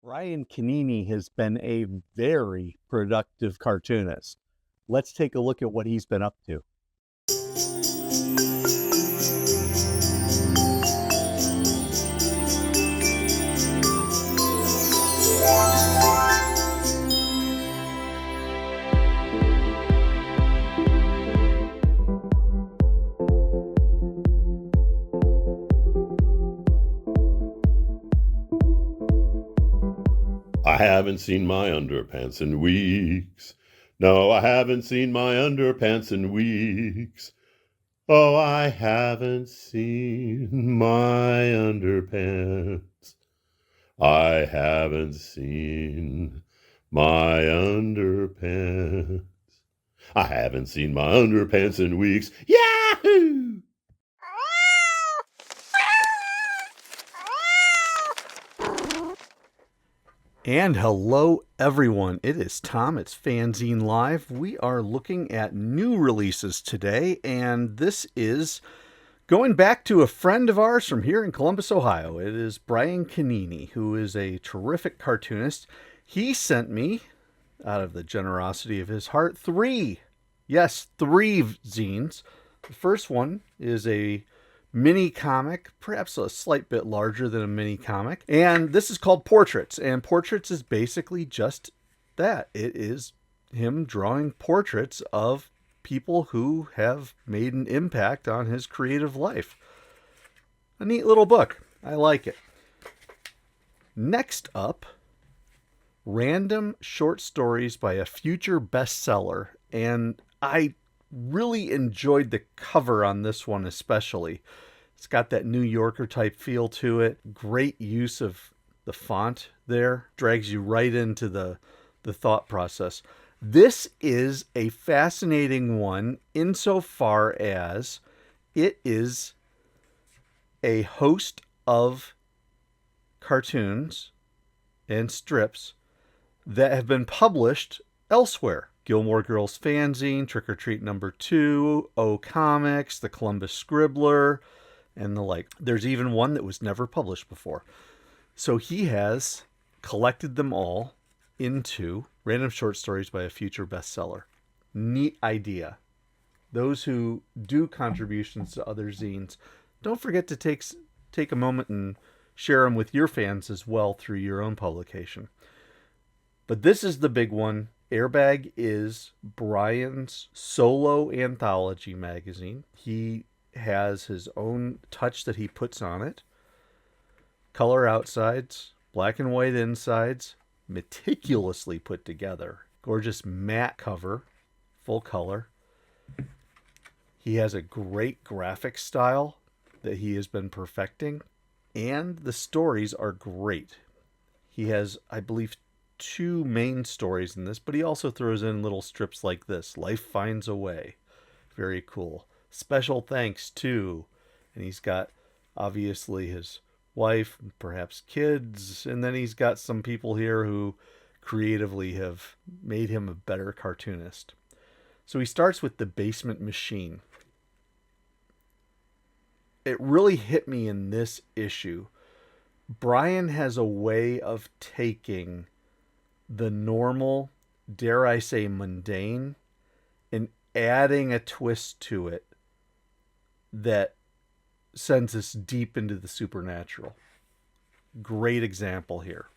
Brian Canini has been a very productive cartoonist. Let's take a look at what he's been up to. I haven't seen my underpants in weeks. No, I haven't seen my underpants in weeks. Oh, I haven't seen my underpants. I haven't seen my underpants. I haven't seen my underpants in weeks. Yahoo! And hello, everyone. It is Tom. It's FANzine Live. We are looking at new releases today, and this is going back to a friend of ours from here in Columbus, Ohio. It is Brian Canini, who is a terrific cartoonist. He sent me, out of the generosity of his heart, three zines. The first one is a mini comic, perhaps a slight bit larger than a mini comic. And this is called Portraits. And Portraits is basically just that. It is him drawing portraits of people who have made an impact on his creative life. A neat little book. I like it. Next up, random short stories by a future bestseller. And I really enjoyed the cover on this one especially. It's got that New Yorker type feel to it. Great use of the font there. Drags you right into the thought process. This is a fascinating one insofar as it is a host of cartoons and strips that have been published elsewhere. Gilmore Girls Fanzine, Trick or Treat number 2, O Comics, The Columbus Scribbler, and the like. There's even one that was never published before. So he has collected them all into random short stories by a future bestseller. Neat idea. Those who do contributions to other zines, don't forget to take a moment and share them with your fans as well through your own publication. But this is the big one. Airbag is Brian's solo anthology magazine. He has his own touch that he puts on it. Color outsides, black and white insides, meticulously put together. Gorgeous matte cover, full color. He has a great graphic style that he has been perfecting, and the stories are great. He has, I believe, 2 main stories in this, but he also throws in little strips like this. Life Finds a Way. Very cool. Special thanks to, and he's got obviously his wife, perhaps kids, and then he's got some people here who creatively have made him a better cartoonist. So he starts with The Basement Machine. It really hit me in this issue. Brian has a way of taking the normal, dare I say mundane, and adding a twist to it that sends us deep into the supernatural. Great example here.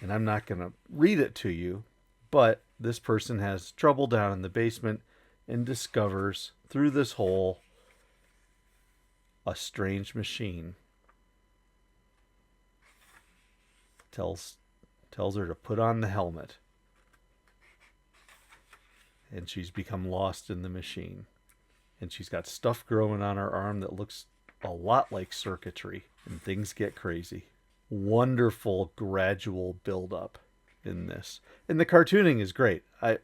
And I'm not going to read it to you, but this person has trouble down in the basement and discovers through this hole a strange machine. Tells her to put on the helmet. And she's become lost in the machine. And she's got stuff growing on her arm that looks a lot like circuitry. And things get crazy. Wonderful gradual build-up in this. And the cartooning is great. I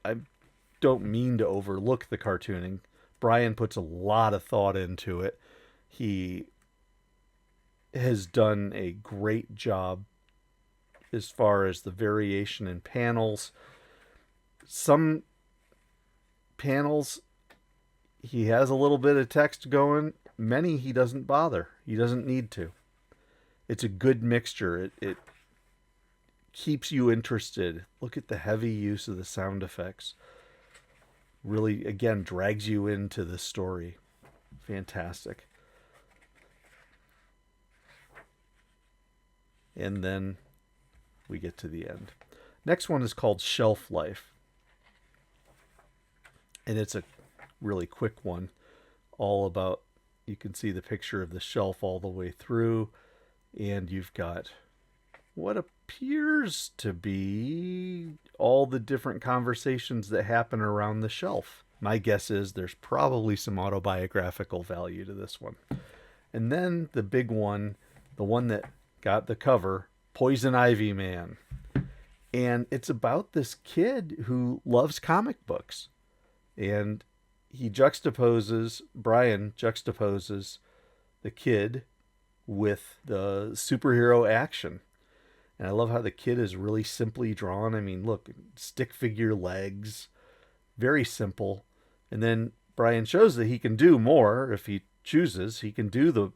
don't mean to overlook the cartooning. Brian puts a lot of thought into it. He has done a great job as far as the variation in panels. Some panels, he has a little bit of text going. Many he doesn't bother. He doesn't need to. It's a good mixture. It keeps you interested. Look at the heavy use of the sound effects. Really, again, drags you into the story. Fantastic. And then we get to the end. Next one is called Shelf Life. And it's a really quick one. All about, you can see the picture of the shelf all the way through. And you've got what appears to be all the different conversations that happen around the shelf. My guess is there's probably some autobiographical value to this one. And then the big one, the one that got the cover, Poison Ivy Man. And it's about this kid who loves comic books. And Brian juxtaposes the kid with the superhero action. And I love how the kid is really simply drawn. I mean, look, stick figure legs, very simple. And then Brian shows that he can do more if he chooses. He can do the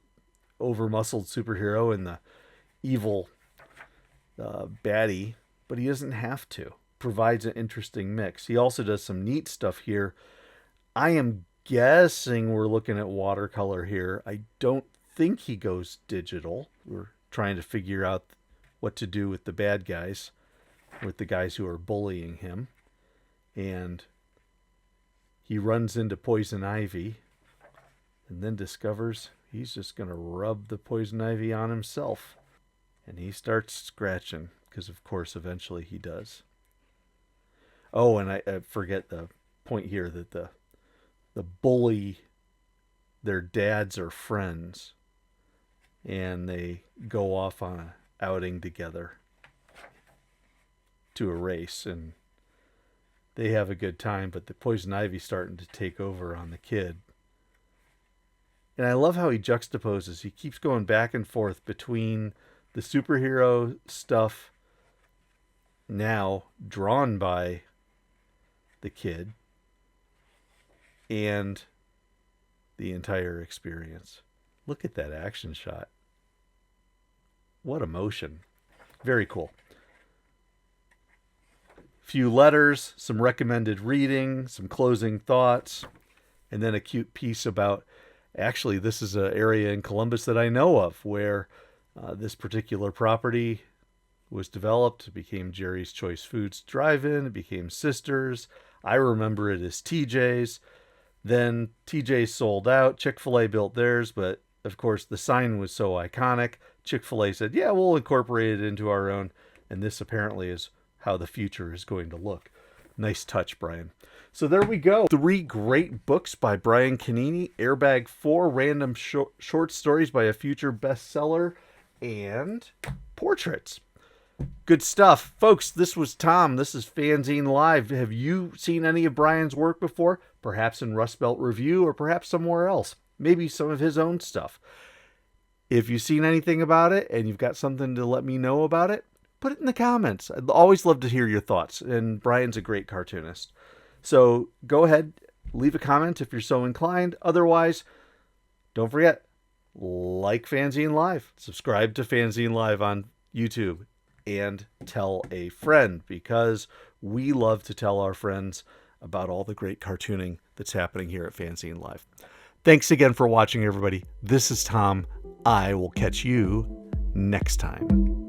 over-muscled superhero and the evil baddie, but he doesn't have to. Provides an interesting mix. He also does some neat stuff here. I am guessing we're looking at watercolor here. I don't think he goes digital. We're trying to figure out what to do with the bad guys, with the guys who are bullying him. And he runs into Poison Ivy and then discovers he's just going to rub the Poison Ivy on himself. And he starts scratching, because of course eventually he does. Oh, and I forget the point here that the bully, their dads are friends, and they go off on a outing together to a race, and they have a good time, but the Poison Ivy's starting to take over on the kid. And I love how he juxtaposes. He keeps going back and forth between the superhero stuff now drawn by the kid and the entire experience. Look at that action shot. What emotion. Very cool. Few letters, some recommended reading, some closing thoughts, and then a cute piece about, actually, this is an area in Columbus that I know of where this particular property was developed. It became Jerry's Choice Foods Drive-In. It became Sisters. I remember it as TJ's. Then TJ's sold out. Chick-fil-A built theirs, but of course the sign was so iconic. Chick-fil-A said, yeah, we'll incorporate it into our own. And this apparently is how the future is going to look. Nice touch, Brian. So there we go. 3 great books by Brian Canini. Airbag, 4 random short stories by a future bestseller, and portraits. Good stuff. Folks, this was Tom. This is FANzine Live. Have you seen any of Brian's work before? Perhaps in Rust Belt Review, or perhaps somewhere else. Maybe some of his own stuff. If you've seen anything about it and you've got something to let me know about it, put it in the comments. I'd always love to hear your thoughts. And Brian's a great cartoonist. So go ahead, leave a comment if you're so inclined. Otherwise, don't forget, like FANzine Live. Subscribe to FANzine Live on YouTube. And tell a friend, because we love to tell our friends about all the great cartooning that's happening here at FANzine Live. Thanks again for watching, everybody. This is Tom. I will catch you next time.